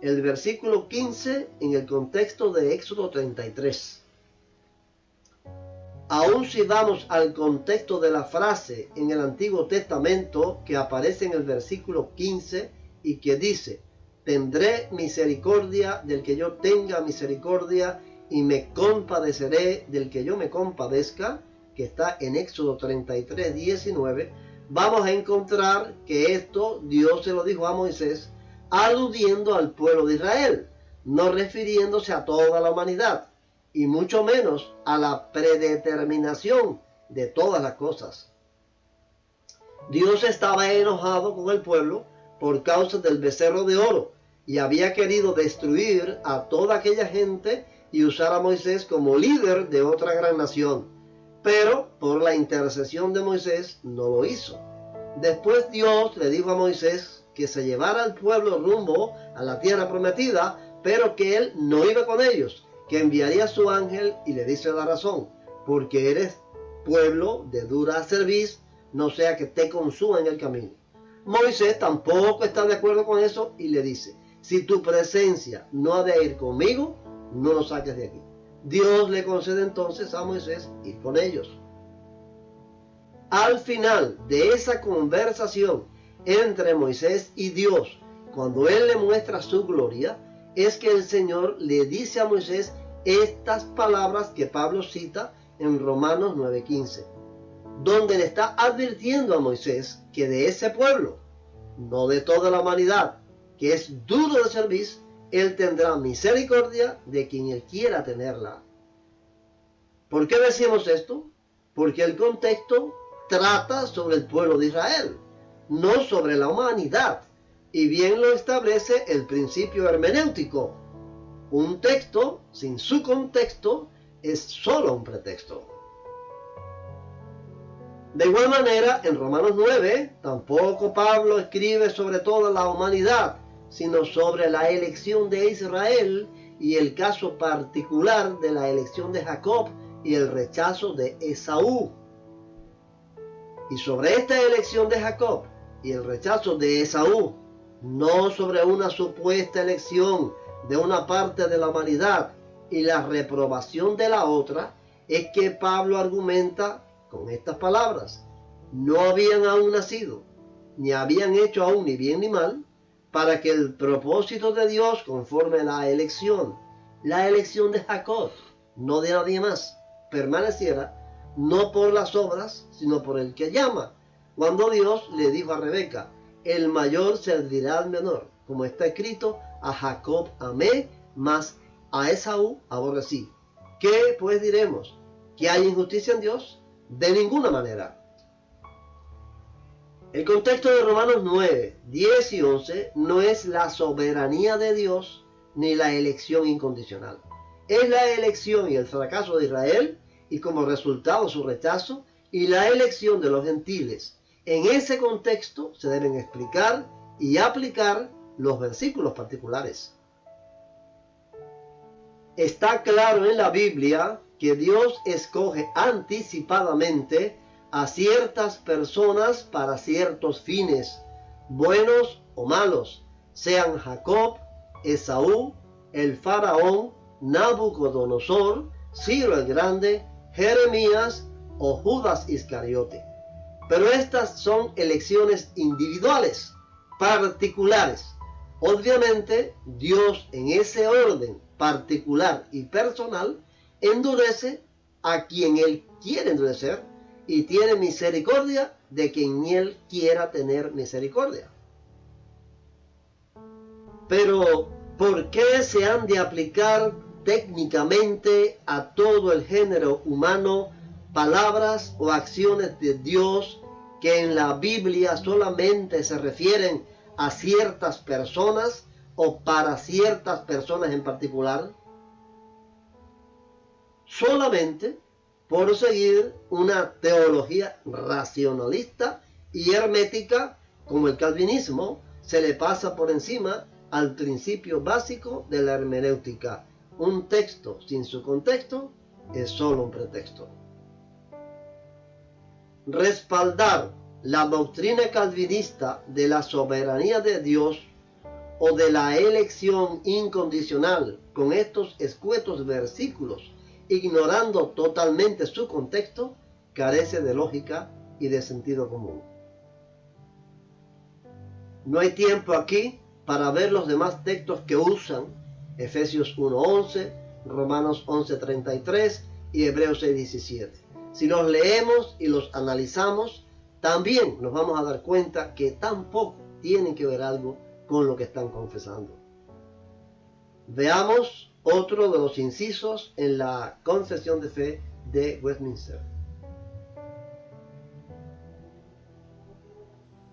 El versículo 15 en el contexto de Éxodo 33. Aun si vamos al contexto de la frase en el Antiguo Testamento que aparece en el versículo 15 y que dice: tendré misericordia del que yo tenga misericordia y me compadeceré del que yo me compadezca, que está en Éxodo 33, 19, vamos a encontrar que esto Dios se lo dijo a Moisés aludiendo al pueblo de Israel, no refiriéndose a toda la humanidad, y mucho menos a la predeterminación de todas las cosas. Dios estaba enojado con el pueblo por causa del becerro de oro y había querido destruir a toda aquella gente y usar a Moisés como líder de otra gran nación, pero por la intercesión de Moisés no lo hizo. Después Dios le dijo a Moisés que se llevara al pueblo rumbo a la tierra prometida, pero que él no iba con ellos, que enviaría a su ángel, y le dice la razón: porque eres pueblo de dura cerviz, no sea que te consuma en el camino. Moisés tampoco está de acuerdo con eso y le dice: si tu presencia no ha de ir conmigo, no lo saques de aquí. Dios le concede entonces a Moisés ir con ellos. Al final de esa conversación entre Moisés y Dios, cuando él le muestra su gloria, es que el Señor le dice a Moisés estas palabras que Pablo cita en Romanos 9:15, donde le está advirtiendo a Moisés que de ese pueblo, no de toda la humanidad, que es duro de servir, él tendrá misericordia de quien él quiera tenerla. ¿Por qué decimos esto? Porque el contexto trata sobre el pueblo de Israel, no sobre la humanidad, y bien lo establece el principio hermenéutico. Un texto sin su contexto es solo un pretexto. De igual manera, en Romanos 9, tampoco Pablo escribe sobre toda la humanidad, sino sobre la elección de Israel y el caso particular de la elección de Jacob y el rechazo de Esaú. Y sobre esta elección de Jacob y el rechazo de Esaú, no sobre una supuesta elección de una parte de la humanidad y la reprobación de la otra, es que Pablo argumenta con estas palabras: no habían aún nacido, ni habían hecho aún ni bien ni mal, para que el propósito de Dios conforme a la elección de Jacob, no de nadie más, permaneciera, no por las obras, sino por el que llama. Cuando Dios le dijo a Rebeca: el mayor servirá al menor, como está escrito, a Jacob amé, mas a Esaú aborrecí. ¿Qué pues diremos? ¿Que hay injusticia en Dios? De ninguna manera. El contexto de Romanos 9, 10 y 11 no es la soberanía de Dios ni la elección incondicional. Es la elección y el fracaso de Israel y como resultado su rechazo y la elección de los gentiles. En ese contexto se deben explicar y aplicar los versículos particulares. Está claro en la Biblia que Dios escoge anticipadamente a ciertas personas para ciertos fines, buenos o malos, sean Jacob, Esaú, el faraón, Nabucodonosor, Ciro el Grande, Jeremías o Judas Iscariote. Pero estas son elecciones individuales, particulares. Obviamente, Dios en ese orden particular y personal endurece a quien Él quiere endurecer y tiene misericordia de quien Él quiera tener misericordia. Pero, ¿por qué se han de aplicar técnicamente a todo el género humano palabras o acciones de Dios que en la Biblia solamente se refieren a ciertas personas o para ciertas personas en particular? Solamente por seguir una teología racionalista y hermética como el calvinismo, se le pasa por encima al principio básico de la hermenéutica. Un texto sin su contexto es solo un pretexto. Respaldar la doctrina calvinista de la soberanía de Dios o de la elección incondicional con estos escuetos versículos, ignorando totalmente su contexto, carece de lógica y de sentido común. No hay tiempo aquí para ver los demás textos que usan Efesios 1:11, Romanos 11:33 y Hebreos 6:17. Si los leemos y los analizamos, también nos vamos a dar cuenta que tampoco tienen que ver algo con lo que están confesando. Veamos otro de los incisos en la Confesión de Fe de Westminster.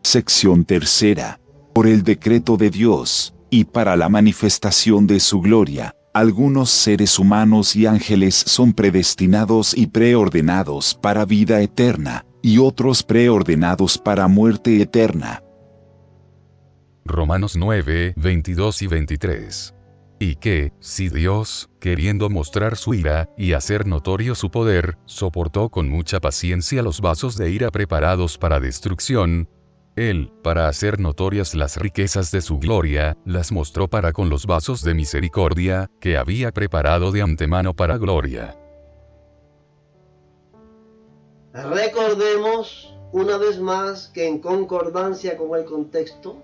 Sección tercera. Por el decreto de Dios, y para la manifestación de su gloria, algunos seres humanos y ángeles son predestinados y preordenados para vida eterna, y otros preordenados para muerte eterna. Romanos 9, 22 y 23. Y que, si Dios, queriendo mostrar su ira, y hacer notorio su poder, soportó con mucha paciencia los vasos de ira preparados para destrucción, Él, para hacer notorias las riquezas de su gloria, las mostró para con los vasos de misericordia, que había preparado de antemano para gloria. Recordemos una vez más que en concordancia con el contexto,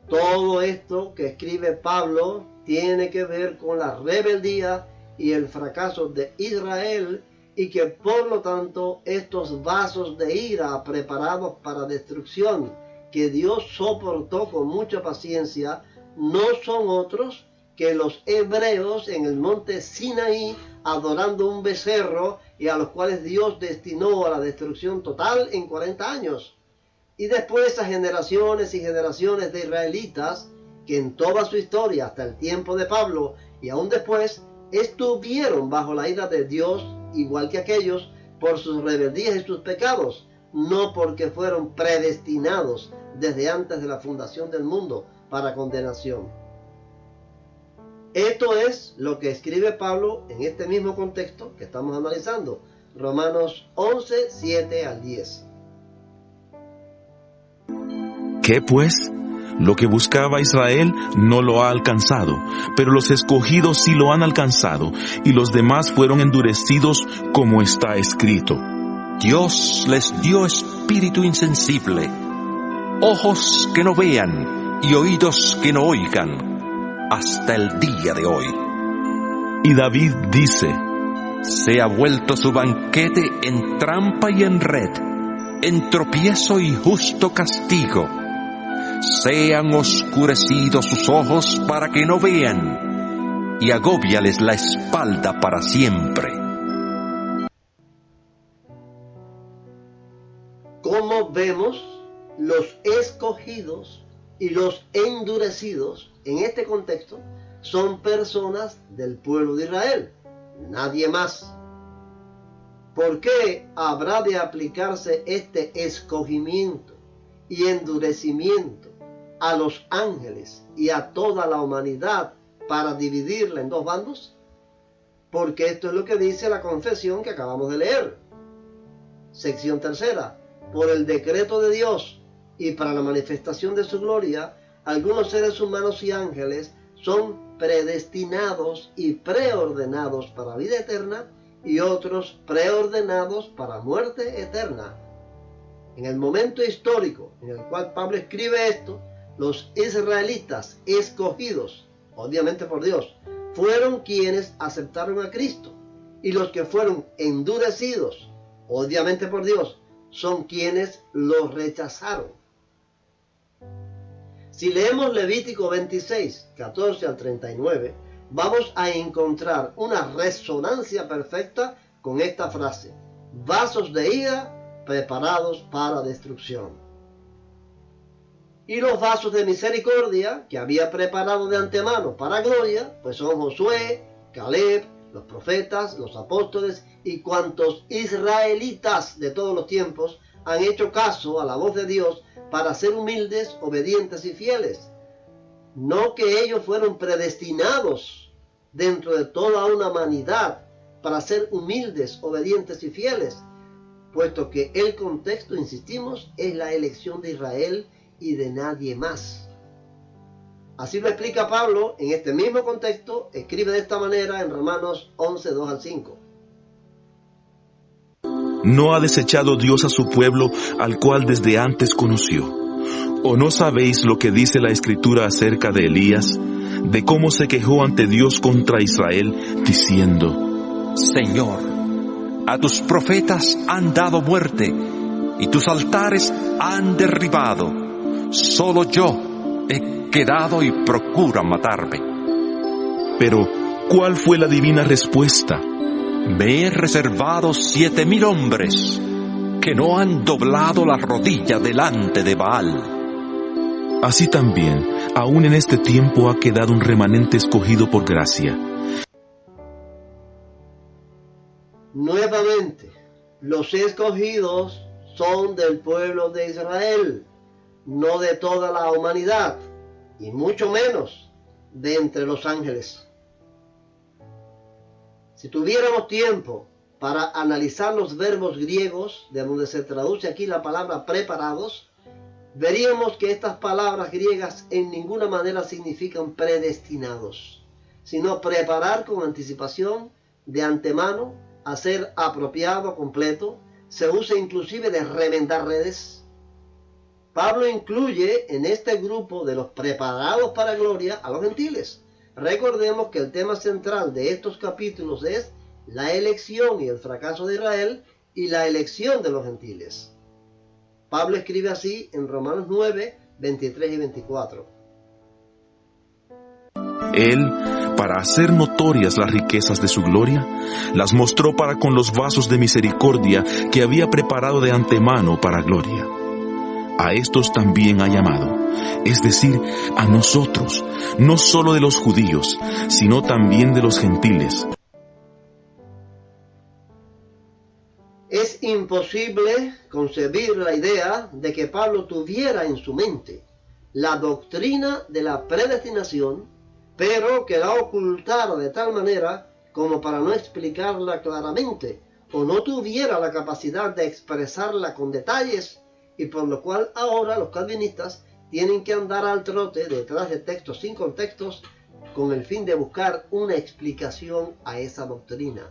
todo esto que escribe Pablo tiene que ver con la rebeldía y el fracaso de Israel, y que por lo tanto estos vasos de ira preparados para destrucción que Dios soportó con mucha paciencia no son otros que los hebreos en el monte Sinaí adorando un becerro, y a los cuales Dios destinó a la destrucción total en 40 años. Y después a generaciones y generaciones de israelitas que en toda su historia hasta el tiempo de Pablo y aún después estuvieron bajo la ira de Dios, igual que aquellos, por sus rebeldías y sus pecados, no porque fueron predestinados desde antes de la fundación del mundo para condenación. Esto es lo que escribe Pablo en este mismo contexto que estamos analizando, Romanos 11, 7 al 10. ¿Qué pues? Lo que buscaba Israel no lo ha alcanzado, pero los escogidos sí lo han alcanzado, y los demás fueron endurecidos, como está escrito. Dios les dio espíritu insensible, ojos que no vean y oídos que no oigan, hasta el día de hoy. Y David dice: Se ha vuelto su banquete en trampa y en red, en tropiezo y justo castigo. Sean oscurecidos sus ojos para que no vean, y agóbiales la espalda para siempre. Como vemos, los escogidos y los endurecidos en este contexto son personas del pueblo de Israel, nadie más. ¿Por qué habrá de aplicarse este escogimiento y endurecimiento a los ángeles y a toda la humanidad para dividirla en dos bandos? Porque esto es lo que dice la confesión que acabamos de leer. Sección tercera. Por el decreto de Dios y para la manifestación de su gloria, algunos seres humanos y ángeles son predestinados y preordenados para vida eterna, y otros preordenados para muerte eterna. En el momento histórico en el cual Pablo escribe esto, los israelitas escogidos, obviamente por Dios, fueron quienes aceptaron a Cristo, y los que fueron endurecidos, obviamente por Dios, son quienes lo rechazaron. Si leemos Levítico 26, 14 al 39, vamos a encontrar una resonancia perfecta con esta frase: vasos de ira preparados para destrucción. Y los vasos de misericordia que había preparado de antemano para gloria, pues son Josué, Caleb, los profetas, los apóstoles y cuantos israelitas de todos los tiempos han hecho caso a la voz de Dios para ser humildes, obedientes y fieles. No que ellos fueron predestinados dentro de toda una humanidad para ser humildes, obedientes y fieles, puesto que el contexto, insistimos, es la elección de Israel y de nadie más. Así lo explica Pablo en este mismo contexto, escribe de esta manera en Romanos 11, 2 al 5. ¿No ha desechado Dios a su pueblo, al cual desde antes conoció? ¿O no sabéis lo que dice la Escritura acerca de Elías, de cómo se quejó ante Dios contra Israel, diciendo: Señor, a tus profetas han dado muerte, y tus altares han derribado. Solo yo he quedado y procuran matarme. Pero, ¿cuál fue la divina respuesta? Me he reservado 7,000 hombres que no han doblado la rodilla delante de Baal. Así también, aún en este tiempo ha quedado un remanente escogido por gracia. Nuevamente, los escogidos son del pueblo de Israel, no de toda la humanidad, y mucho menos de entre los ángeles. Si tuviéramos tiempo para analizar los verbos griegos, de donde se traduce aquí la palabra preparados, veríamos que estas palabras griegas en ninguna manera significan predestinados, sino preparar con anticipación, de antemano, a ser apropiado completo, se usa inclusive de remendar redes. Pablo incluye en este grupo de los preparados para gloria a los gentiles. Recordemos que el tema central de estos capítulos es la elección y el fracaso de Israel y la elección de los gentiles. Pablo escribe así en Romanos 9, 23 y 24. Él, para hacer notorias las riquezas de su gloria, las mostró para con los vasos de misericordia que había preparado de antemano para gloria. A estos también ha llamado, es decir, a nosotros, no solo de los judíos, sino también de los gentiles. Es imposible concebir la idea de que Pablo tuviera en su mente la doctrina de la predestinación, pero que la ocultara de tal manera como para no explicarla claramente, o no tuviera la capacidad de expresarla con detalles, y por lo cual ahora los calvinistas tienen que andar al trote detrás de textos sin contextos con el fin de buscar una explicación a esa doctrina.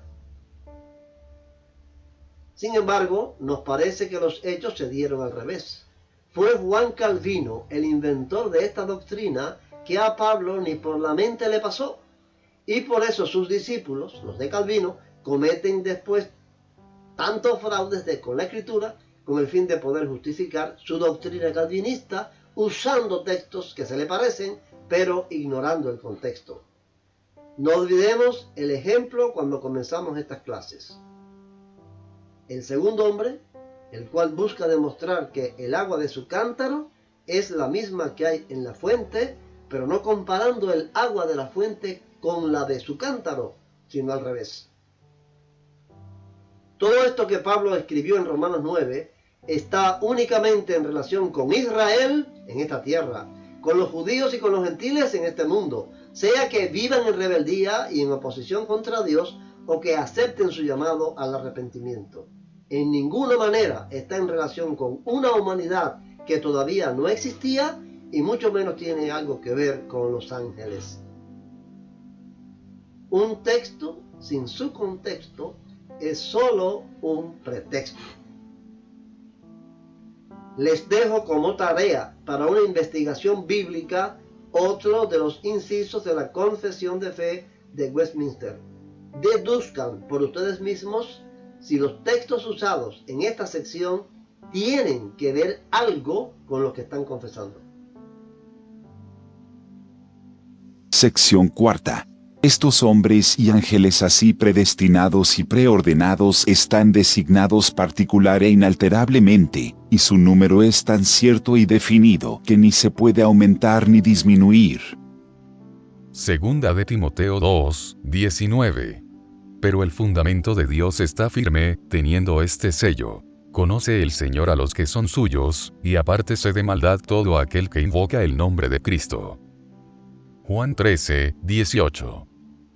Sin embargo, nos parece que los hechos se dieron al revés. Fue Juan Calvino, el inventor de esta doctrina, que a Pablo ni por la mente le pasó. Y por eso sus discípulos, los de Calvino, cometen después tantos fraudes con la Escritura con el fin de poder justificar su doctrina calvinista usando textos que se le parecen, pero ignorando el contexto. No olvidemos el ejemplo cuando comenzamos estas clases. El segundo hombre, el cual busca demostrar que el agua de su cántaro es la misma que hay en la fuente, pero no comparando el agua de la fuente con la de su cántaro, sino al revés. Todo esto que Pablo escribió en Romanos 9 está únicamente en relación con Israel en esta tierra, con los judíos y con los gentiles en este mundo, sea que vivan en rebeldía y en oposición contra Dios o que acepten su llamado al arrepentimiento. En ninguna manera está en relación con una humanidad que todavía no existía y mucho menos tiene algo que ver con los ángeles. Un texto sin su contexto es solo un pretexto. Les dejo como tarea para una investigación bíblica otro de los incisos de la Confesión de Fe de Westminster. Deduzcan por ustedes mismos si los textos usados en esta sección tienen que ver algo con lo que están confesando. Sección cuarta. Estos hombres y ángeles así predestinados y preordenados están designados particular e inalterablemente, y su número es tan cierto y definido que ni se puede aumentar ni disminuir. Segunda de Timoteo 2, 19. Pero el fundamento de Dios está firme, teniendo este sello. Conoce el Señor a los que son suyos, y apártese de maldad todo aquel que invoca el nombre de Cristo. Juan 13, 18.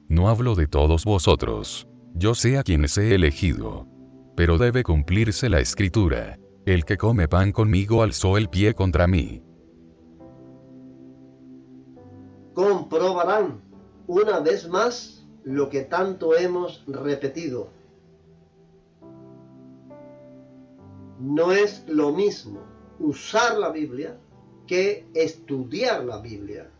No hablo de todos vosotros. Yo sé a quienes he elegido. Pero debe cumplirse la Escritura. El que come pan conmigo alzó el pie contra mí. Comprobarán una vez más lo que tanto hemos repetido. No es lo mismo usar la Biblia que estudiar la Biblia.